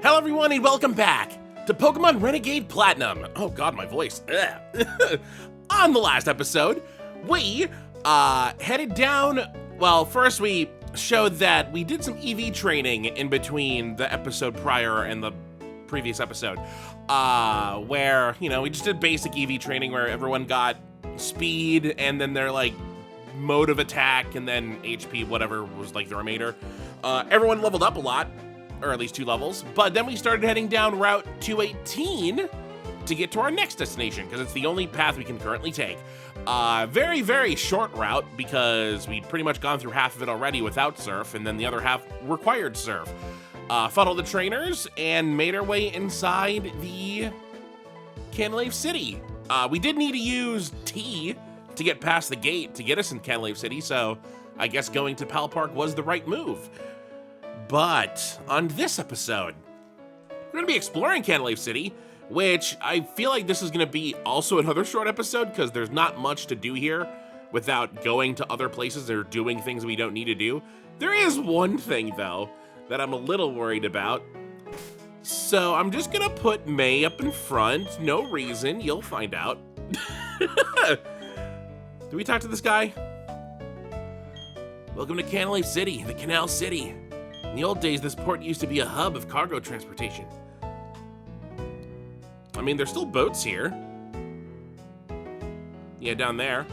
Hello everyone and welcome back to Pokémon Renegade Platinum. Oh god, my voice. On the last episode, we headed down, well, first we showed that we did some EV training in between the episode prior and the previous episode, where, you know, we just did basic EV training where everyone got speed and then their, like, mode of attack and then HP, whatever was, like, the remainder. Everyone leveled up a lot, or at least 2 levels, but then we started heading down Route 218 to get to our next destination, because it's the only path we can currently take. Very, very short route, because we'd pretty much gone through half of it already without Surf, and then the other half required Surf. Fought all the trainers, and made our way inside the Canalave City. We did need to use T to get past the gate to get us in Canalave City, so I guess going to Pal Park was the right move. But on this episode, we're going to be exploring Canalave City, which I feel like this is going to be also another short episode because there's not much to do here without going to other places or doing things we don't need to do. There is one thing, though, that I'm a little worried about. So I'm just going to put May up in front. No reason. You'll find out. Do we talk to this guy? Welcome to Canalave City, the Canal City. In the old days, this port used to be a hub of cargo transportation. I mean, there's still boats here. Yeah, down there.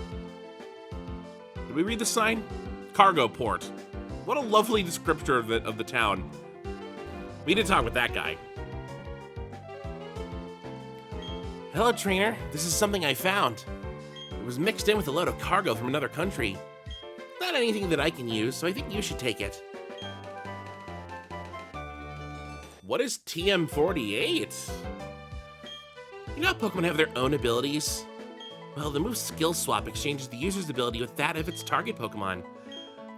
Did we read the sign? Cargo port. What a lovely descriptor of the town. We did talk with that guy. Hello, trainer. This is something I found. It was mixed in with a load of cargo from another country. Not anything that I can use, so I think you should take it. What is TM48? You know how Pokemon have their own abilities? Well, the move Skill Swap exchanges the user's ability with that of its target Pokemon.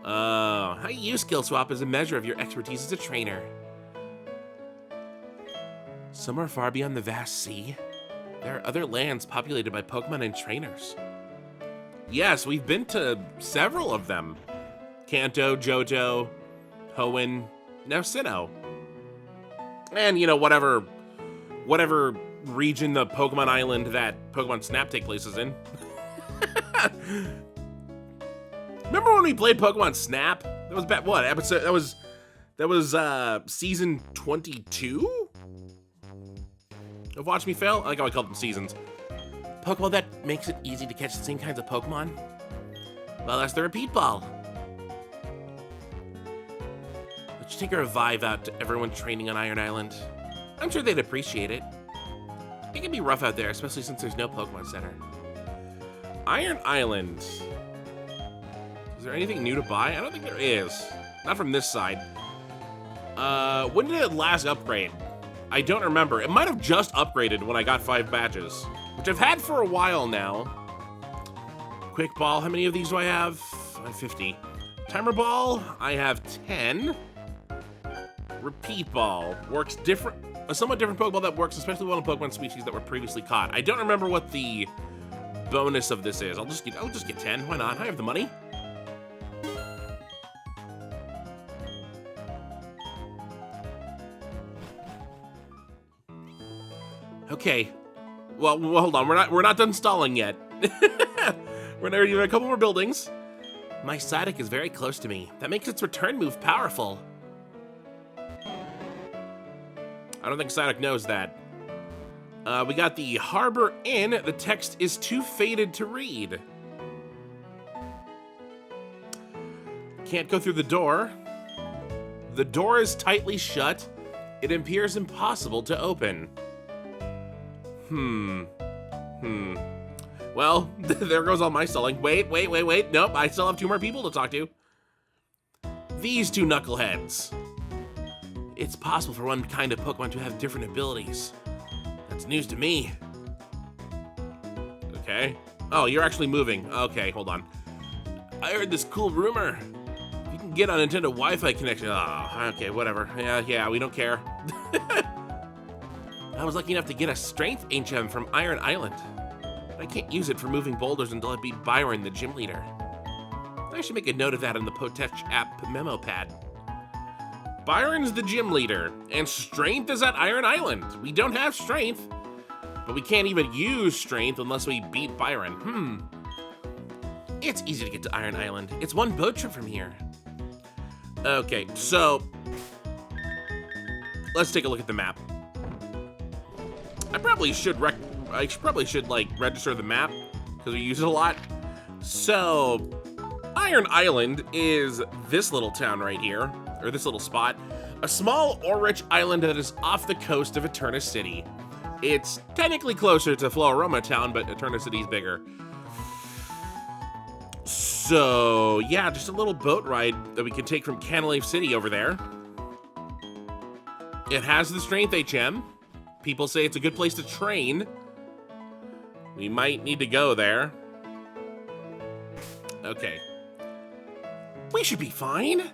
How you use Skill Swap is a measure of your expertise as a trainer. Somewhere far beyond the vast sea, there are other lands populated by Pokemon and trainers. Yes, we've been to several of them. Kanto, Johto, Hoenn, now Sinnoh. And, you know, whatever region the Pokemon Island that Pokemon Snap take places in. Remember when we played Pokemon Snap? That was what episode? That was season 22 of Watch Me Fail. I like how I called them seasons. Pokeball that makes it easy to catch the same kinds of Pokemon. Well, that's the repeat ball. Let's take a revive out to everyone training on Iron Island. I'm sure they'd appreciate it. It can be rough out there, especially since there's no Pokemon Center. Iron Island. Is there anything new to buy? I don't think there is. Not from this side. When did it last upgrade? I don't remember. It might have just upgraded when I got 5 badges, which I've had for a while now. Quick Ball, how many of these do I have? I have 50. Timer Ball, I have 10. Repeat Ball works different, a somewhat different Pokeball that works especially well in Pokemon species that were previously caught. I don't remember what the bonus of this is. I'll just get 10. Why not? I have the money. Okay. Well, hold on. We're not done stalling yet. We're gonna do a couple more buildings. My Psyduck is very close to me. That makes its return move powerful. I don't think Psyduck knows that. We got the Harbor Inn. The text is too faded to read. Can't go through the door. The door is tightly shut. It appears impossible to open. Well, there goes all my stalling. Wait. Nope, I still have 2 more people to talk to. These 2 knuckleheads. It's possible for one kind of Pokemon to have different abilities. That's news to me. Okay. Oh, you're actually moving. Okay, hold on. I heard this cool rumor. You can get on Nintendo Wi-Fi connection. Oh, okay, whatever. Yeah, we don't care. I was lucky enough to get a Strength HM from Iron Island. But I can't use it for moving boulders until I beat Byron, the gym leader. I should make a note of that on the Potech app memo pad. Byron's the gym leader, and Strength is at Iron Island. We don't have Strength, but we can't even use Strength unless we beat Byron. It's easy to get to Iron Island. It's one boat trip from here. Okay, so let's take a look at the map. I probably should like register the map because we use it a lot. So Iron Island is this little town right here, or this little spot, a small ore-rich island that is off the coast of Eterna City. It's technically closer to Floroma Town, but Eterna City's bigger. So yeah, just a little boat ride that we can take from Canalave City over there. It has the Strength HM. People say it's a good place to train. We might need to go there. Okay. We should be fine,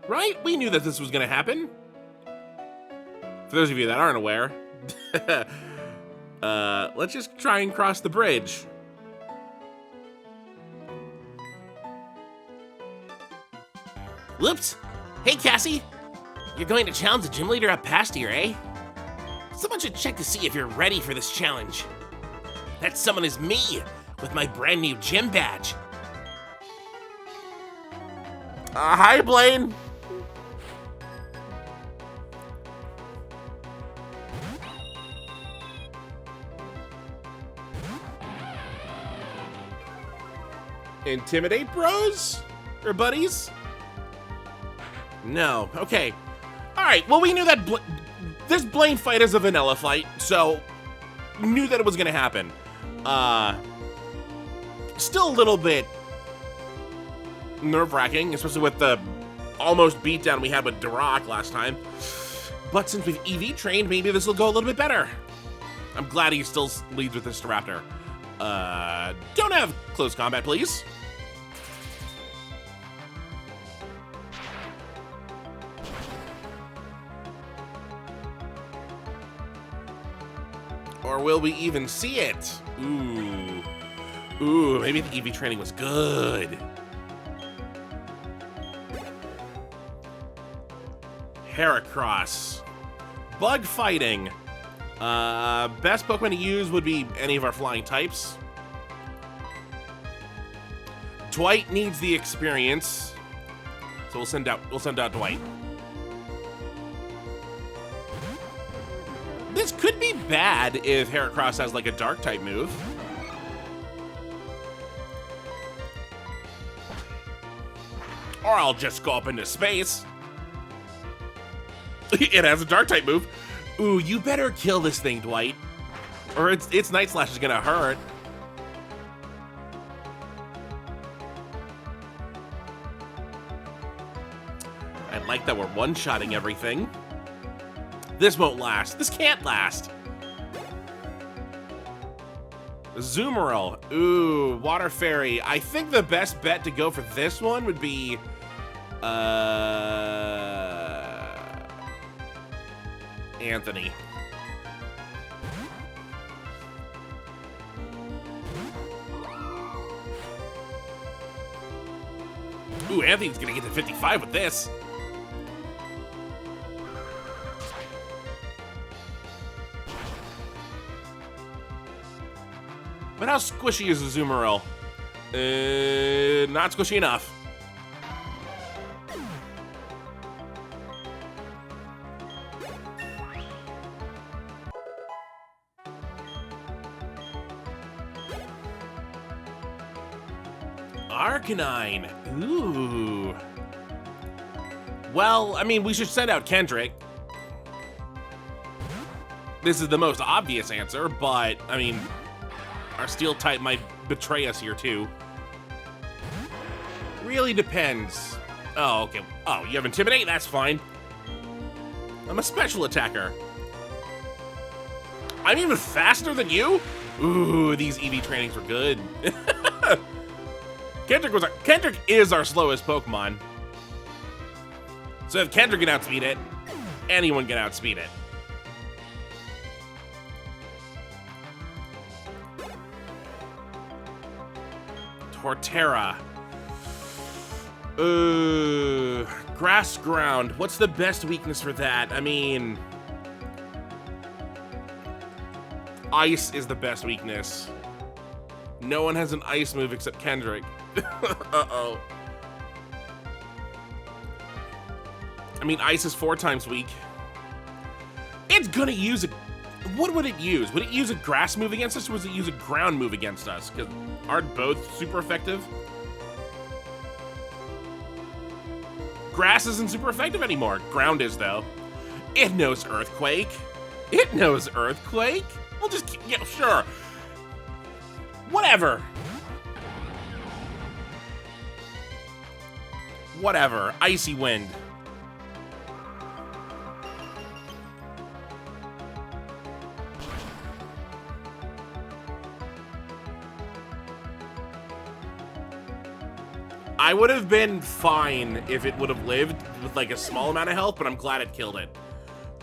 right? We knew that this was gonna happen. For those of you that aren't aware, let's just try and cross the bridge. Whoops. Hey, Cassie. You're going to challenge the gym leader up past here, eh? Someone should check to see if you're ready for this challenge. That someone is me, with my brand new gym badge. Hi, Blaine. Intimidate bros? Or buddies? No. Okay. All right. Well, we knew that this Blaine fight is a vanilla fight, so knew that it was gonna happen. Still a little bit nerve-wracking, especially with the almost beatdown we had with Duroc last time. But since we've EV trained, maybe this will go a little bit better. I'm glad he still leads with this Staraptor. Don't have close combat, please. Or will we even see it? Ooh, maybe the EV training was good. Heracross. Bug fighting. Best Pokemon to use would be any of our flying types. Dwight needs the experience, so we'll send out Dwight. This could be bad if Heracross has like a dark type move. Or I'll just go up into space. It has a dark type move. Ooh, you better kill this thing, Dwight. Or its Night Slash is gonna hurt. I like that we're one-shotting everything. This won't last. This can't last. Zoomerl. Ooh, Water Fairy. I think the best bet to go for this one would be... Anthony. Ooh, Anthony's gonna get to 55 with this. But how squishy is the Zoomerl? Not squishy enough. Arcanine. Ooh. Well, I mean, we should send out Kendrick. This is the most obvious answer, but, I mean, our Steel type might betray us here, too. Really depends. Oh, okay. Oh, you have Intimidate? That's fine. I'm a special attacker. I'm even faster than you? Ooh, these EV trainings were good. Kendrick is our slowest Pokemon. So if Kendrick can outspeed it, anyone can outspeed it. Torterra. Grass ground. What's the best weakness for that? I mean, ice is the best weakness. No one has an ice move except Kendrick. Uh-oh. I mean, ice is 4 times weak. It's gonna use a... What would it use? Would it use a grass move against us, or would it use a ground move against us? Because aren't both super effective? Grass isn't super effective anymore. Ground is, though. It knows Earthquake. It knows Earthquake. We'll just keep... Yeah, sure. Whatever. Whatever. Icy Wind. I would have been fine if it would have lived with like a small amount of health, but I'm glad it killed it.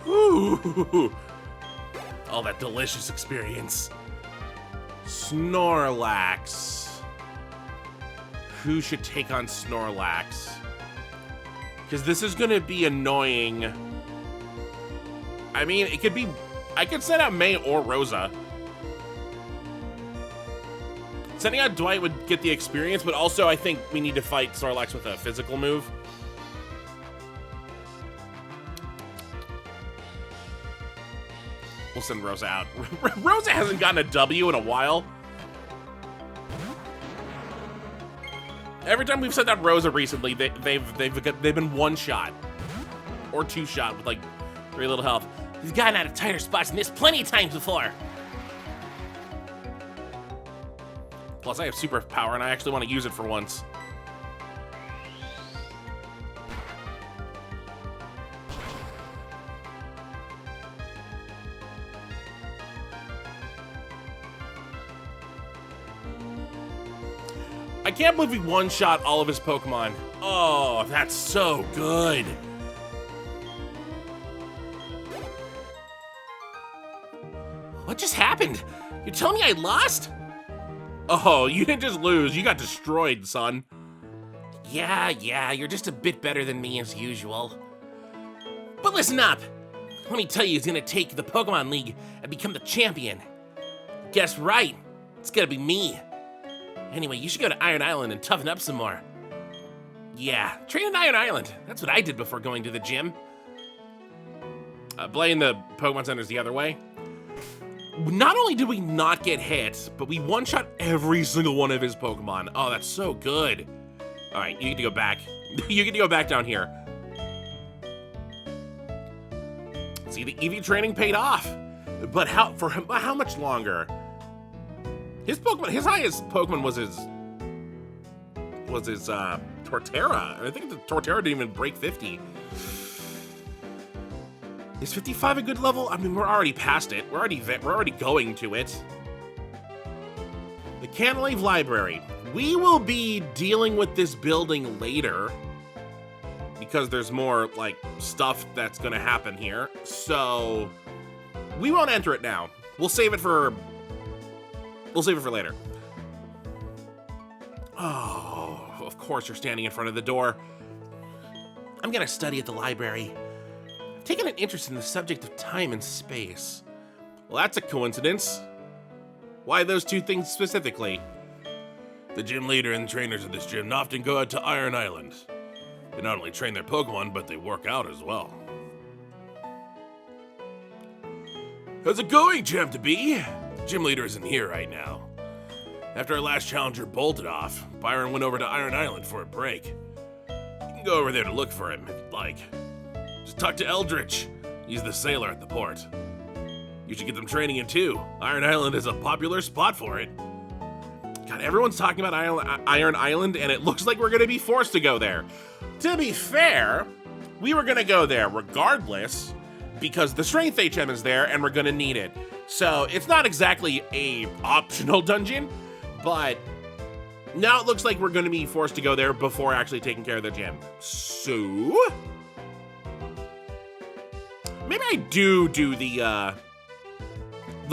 Ooh. Oh, that delicious experience. Snorlax. Who should take on Snorlax? Because this is going to be annoying. I mean, it could be... I could send out May or Rosa. Sending out Dwight would get the experience, but also I think we need to fight Snorlax with a physical move. We'll send Rosa out. Rosa hasn't gotten a W in a while. Every time we've sent out Rosa recently, they've been 1-shot or 2-shot with like very little health. He's gotten out of tighter spots than this plenty of times before. Plus, I have superpower, and I actually want to use it for once. I can't believe we one-shot all of his Pokemon. Oh, that's so good. What just happened? You're telling me I lost? Oh, you didn't just lose, you got destroyed, son. Yeah, you're just a bit better than me as usual. But listen up. Let me tell you who's gonna take the Pokemon League and become the champion. Guess right, it's gonna be me. Anyway, you should go to Iron Island and toughen up some more. Yeah, train at Iron Island. That's what I did before going to the gym. Playing the Pokemon Center's the other way. Not only did we not get hit, but we one-shot every single one of his Pokemon. Oh, that's so good. All right, you get to go back. You get to go back down here. See, the EV training paid off. But how much longer? His highest Pokemon was his Torterra. And I think the Torterra didn't even break 50. Is 55 a good level? I mean, we're already past it. We're already going to it. The Canalave Library. We will be dealing with this building later because there's more like stuff that's gonna happen here. So we won't enter it now. We'll save it for later. Oh, of course you're standing in front of the door. I'm gonna study at the library. Taken an interest in the subject of time and space. Well, that's a coincidence. Why those two things specifically? The gym leader and trainers of this gym often go out to Iron Island. They not only train their Pokemon, but they work out as well. How's it going, Champ to be? Gym leader isn't here right now. After our last challenger bolted off, Byron went over to Iron Island for a break. You can go over there to look for him if you'd like. Just talk to Eldritch. He's the sailor at the port. You should get them training in too. Iron Island is a popular spot for it. God, everyone's talking about Iron Island, and it looks like we're gonna be forced to go there. To be fair, we were gonna go there regardless, because the Strength HM is there, and we're gonna need it. So it's not exactly a optional dungeon, but now it looks like we're gonna be forced to go there before actually taking care of the gym. So maybe I do the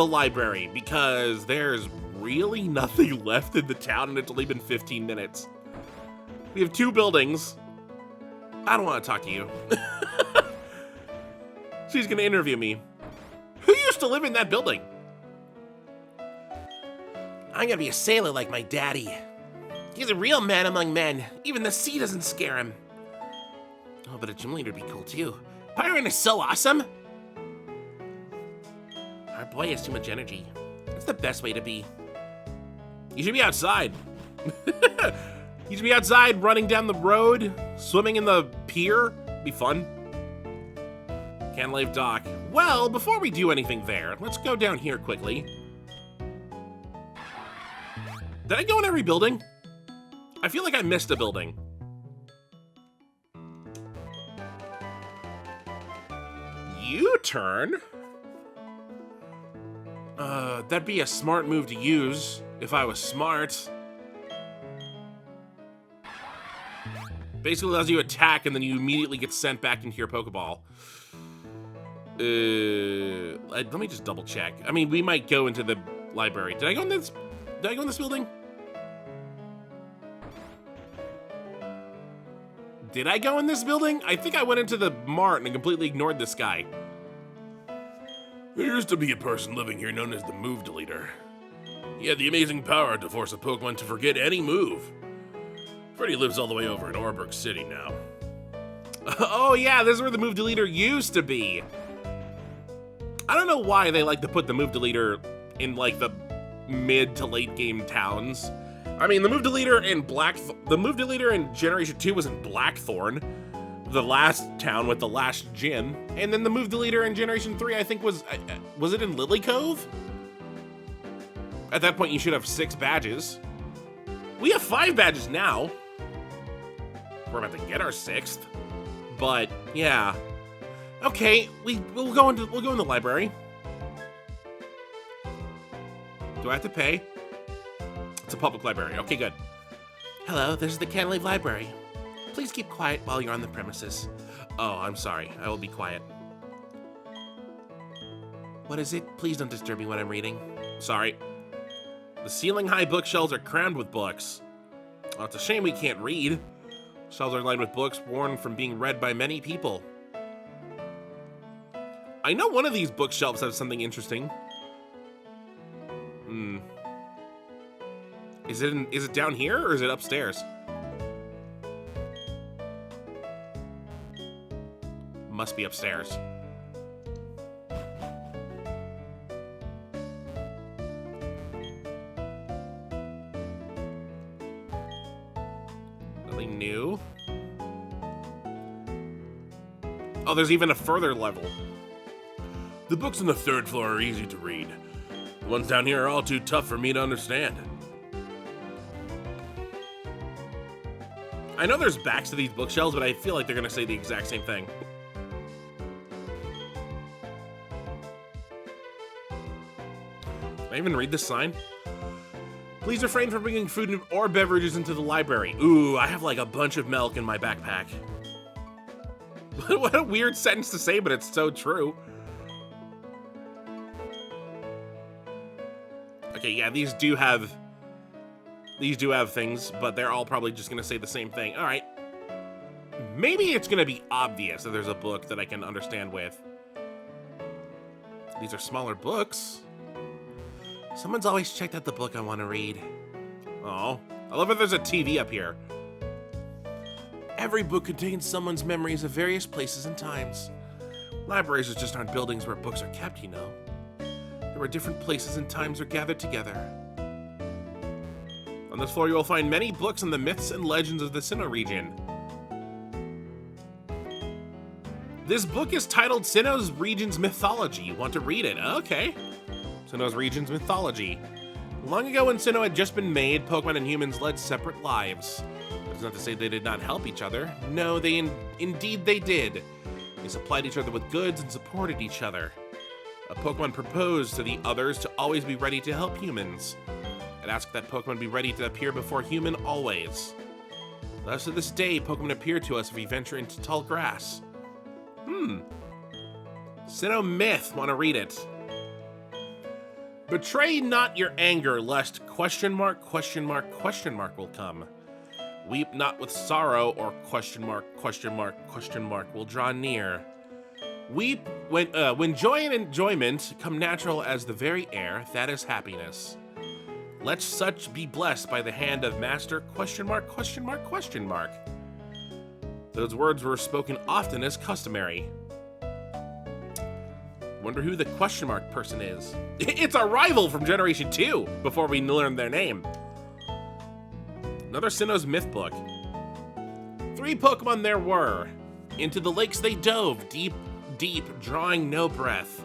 library, because there's really nothing left in the town and it's only been 15 minutes. We have 2 buildings. I don't want to talk to you. She's gonna interview me. Who used to live in that building? I'm gonna be a sailor like my daddy. He's a real man among men. Even the sea doesn't scare him. Oh, but a gym leader would be cool too. Pyron is so awesome. Our boy has too much energy. That's the best way to be. You should be outside. You should be outside, running down the road, swimming in the pier. Be fun. Canalave Dock. Well, before we do anything there, let's go down here quickly. Did I go in every building? I feel like I missed a building. U-turn? That'd be a smart move to use if I was smart. Basically allows you to attack and then you immediately get sent back into your Pokeball. Let me just double check. I mean, we might go into the library. Did I go in this building? Did I go in this building? I think I went into the mart and completely ignored this guy. There used to be a person living here known as the Move Deleter. He had the amazing power to force a Pokemon to forget any move. Freddy lives all the way over in Oreburgh City now. Oh yeah, this is where the Move Deleter used to be. I don't know why they like to put the Move Deleter in like the mid to late game towns. I mean, the Move Deleter in Generation 2 was in Blackthorn, the last town with the last gym, and then the Move Deleter in Generation 3 I think was it in Lily Cove? At that point you should have 6 badges. We have 5 badges now. We're about to get our 6th. But yeah. Okay, we'll go in the library. Do I have to pay? It's a public library. Okay, good. Hello, this is the Canalave Library. Please keep quiet while you're on the premises. Oh, I'm sorry. I will be quiet. What is it? Please don't disturb me when I'm reading. Sorry. The ceiling-high bookshelves are crammed with books. Well, it's a shame we can't read. Shelves are lined with books worn from being read by many people. I know one of these bookshelves has something interesting. Is it down here or is it upstairs? Must be upstairs. Nothing new. Oh, there's even a further level. The books on the 3rd floor are easy to read. The ones down here are all too tough for me to understand. I know there's backs to these bookshelves, but I feel like they're gonna say the exact same thing. Can I even read this sign? Please refrain from bringing food or beverages into the library. Ooh, I have like a bunch of milk in my backpack. What a weird sentence to say, but it's so true. Okay, yeah, these do have things, but they're all probably just gonna say the same thing. All right. Maybe it's gonna be obvious that there's a book that I can understand with. These are smaller books. Someone's always checked out the book I want to read. Oh, I love that there's a TV up here. Every book contains someone's memories of various places and times. Libraries just aren't buildings where books are kept, you know. There were different places and times are gathered together. On this floor, you will find many books on the myths and legends of the Sinnoh region. This book is titled Sinnoh's Region's Mythology. You want to read it? Okay. Sinnoh's Region's Mythology. Long ago when Sinnoh had just been made, Pokemon and humans led separate lives. That's not to say they did not help each other. No, indeed they did. They supplied each other with goods and supported each other. A Pokemon proposed to the others to always be ready to help humans. It asked that Pokemon be ready to appear before human always. Thus to this day, Pokemon appear to us if we venture into tall grass. Sinnoh Myth, want to read it. Betray not your anger, lest question mark will come. Weep not with sorrow, or question mark, question mark, question mark, will draw near. Weep when joy and enjoyment come natural as the very air, that is happiness. Let such be blessed by the hand of master, question mark, question mark, question mark. Those words were spoken often as customary. Wonder who the question mark person is. It's our rival from Generation 2, before we learn their name. Another Sinnoh's myth book. 3 Pokemon there were. Into the lakes they dove, deep, deep, drawing no breath.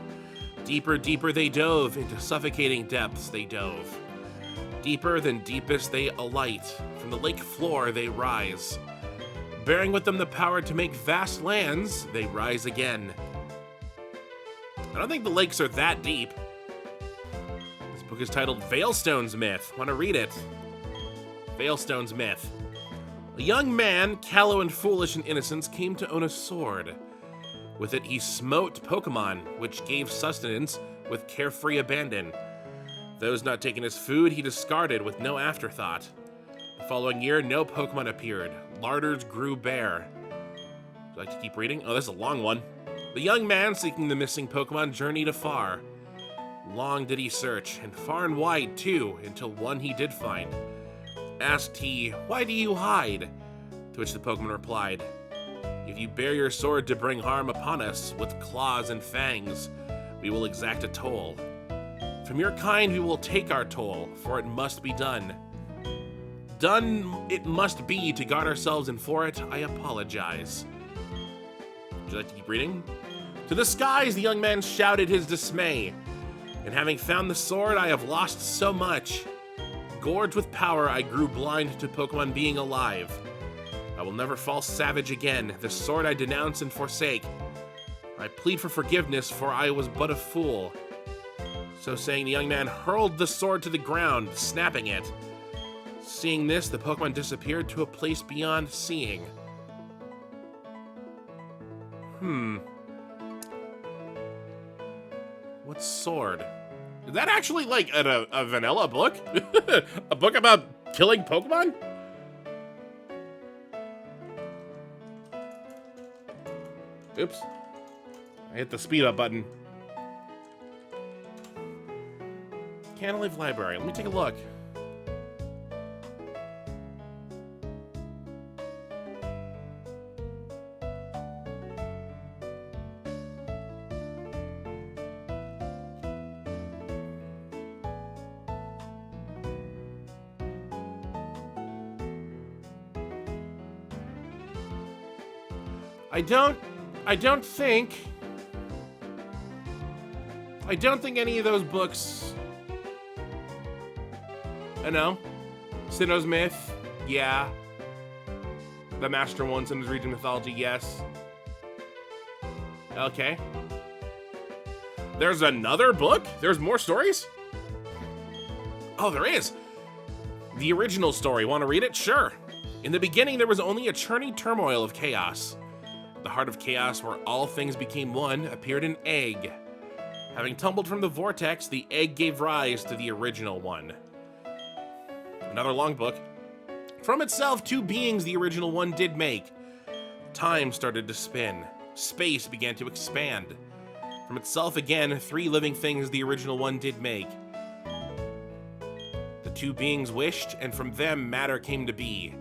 Deeper, deeper they dove, into suffocating depths they dove. Deeper than deepest they alight, from the lake floor they rise. Bearing with them the power to make vast lands, they rise again. I don't think the lakes are that deep. This book is titled Veilstone's Myth. Want to read it? Veilstone's Myth. A young man, callow and foolish in innocence, came to own a sword. With it he smote Pokemon, which gave sustenance with carefree abandon. Those not taking his food he discarded with no afterthought. The following year, no Pokemon appeared. Larders grew bare. Would you like to keep reading? Oh, this is a long one. The young man seeking the missing Pokemon journeyed afar. Long did he search, and far and wide too, until one he did find. Asked he, "Why do you hide?" To which the Pokemon replied, "If you bear your sword to bring harm upon us, with claws and fangs, we will exact a toll. From your kind we will take our toll, for it must be done. Done it must be to guard ourselves, and for it I apologize." Would you like to keep reading? To the skies the young man shouted his dismay. And having found the sword, I have lost so much. Gorged with power, I grew blind to Pokemon being alive. I will never fall savage again. The sword I denounce and forsake. I plead for forgiveness, for I was but a fool. So saying, the young man hurled the sword to the ground, snapping it. Seeing this, the Pokemon disappeared to a place beyond seeing. What sword? Is that actually like a vanilla book? A book about killing Pokemon? Oops. I hit the speed up button. Canalave Library. Let me take a look. I don't think any of those books. I know. Sinnoh's Myth, yeah. The Master One, Sinnoh's Region Mythology, yes. Okay. There's another book? There's more stories? Oh, there is. The original story. Want to read it? Sure. In the beginning, there was only a churning turmoil of chaos. The heart of chaos, where all things became one, appeared an egg. Having tumbled from the vortex, the egg gave rise to the original one. Another long book. From itself, 2 beings the original one did make. Time started to spin. Space began to expand. From itself again, 3 living things the original one did make. The 2 beings wished, and from them matter came to be.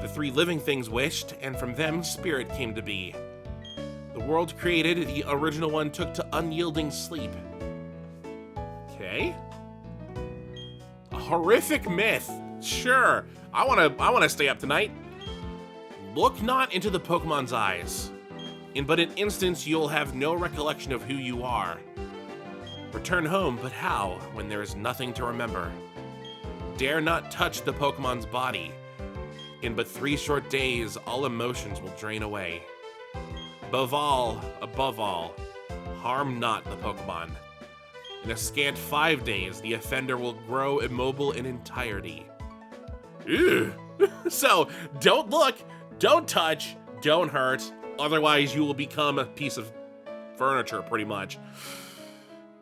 The 3 living things wished, and from them spirit came to be. The world created, the original one took to unyielding sleep. Okay. A horrific myth. Sure. I wanna stay up tonight. Look not into the Pokemon's eyes. In but an instant you'll have no recollection of who you are. Return home, but how, when there is nothing to remember? Dare not touch the Pokemon's body. In but 3 short days, all emotions will drain away. Above all, harm not the Pokemon. In a scant 5 days, the offender will grow immobile in entirety. Ew. So, don't look, don't touch, don't hurt, otherwise you will become a piece of furniture, pretty much.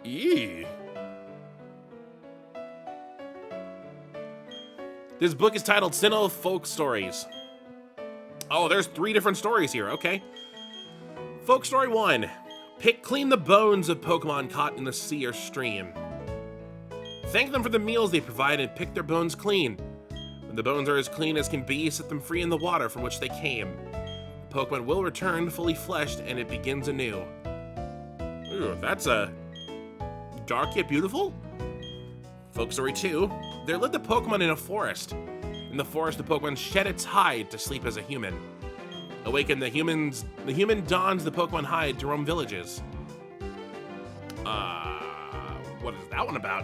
Ew. This book is titled Sinnoh Folk Stories. Oh, there's 3 different stories here, okay. Folk Story 1. Pick clean the bones of Pokemon caught in the sea or stream. Thank them for the meals they provide and pick their bones clean. When the bones are as clean as can be, set them free in the water from which they came. The Pokemon will return fully fleshed and it begins anew. Ooh, that's a dark yet beautiful. Folk Story 2. There lived a Pokemon in a forest. In the forest, the Pokemon shed its hide to sleep as a human. Awakened the human dons the Pokemon hide to roam villages. What is that one about?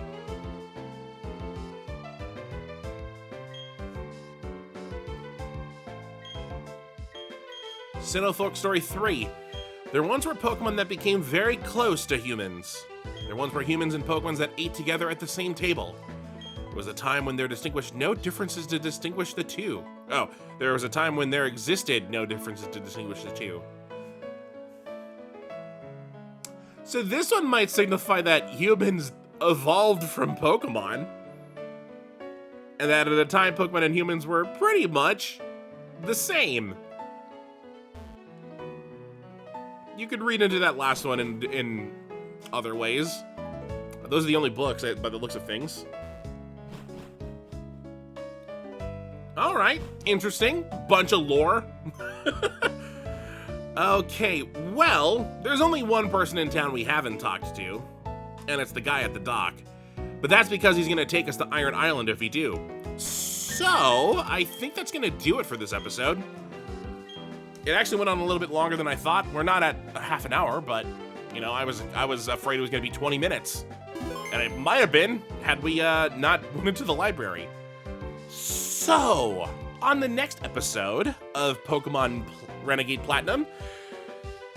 Sinnoh Folk Story 3. There once were Pokemon that became very close to humans. There once were humans and Pokemons that ate together at the same table. There was a time when there distinguished no differences to distinguish the two. Oh, there was a time when there existed no differences to distinguish the two. So this one might signify that humans evolved from Pokemon. And that at a time, Pokemon and humans were pretty much the same. You could read into that last one in other ways. Those are the only books by the looks of things. All right, interesting. Bunch of lore. Okay, well, there's only one person in town we haven't talked to, and it's the guy at the dock. But that's because he's gonna take us to Iron Island if we do. So, I think that's gonna do it for this episode. It actually went on a little bit longer than I thought. We're not at a half an hour, but, you know, I was afraid it was gonna be 20 minutes. And it might have been, had we not went into the library. So, on the next episode of Pokemon Renegade Platinum,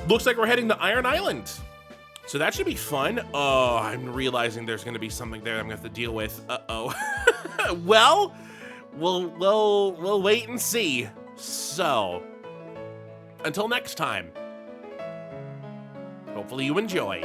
looks like we're heading to Iron Island. So that should be fun. Oh, I'm realizing there's gonna be something there I'm gonna have to deal with. Uh-oh. Well, we'll wait and see. So, until next time, hopefully you enjoy.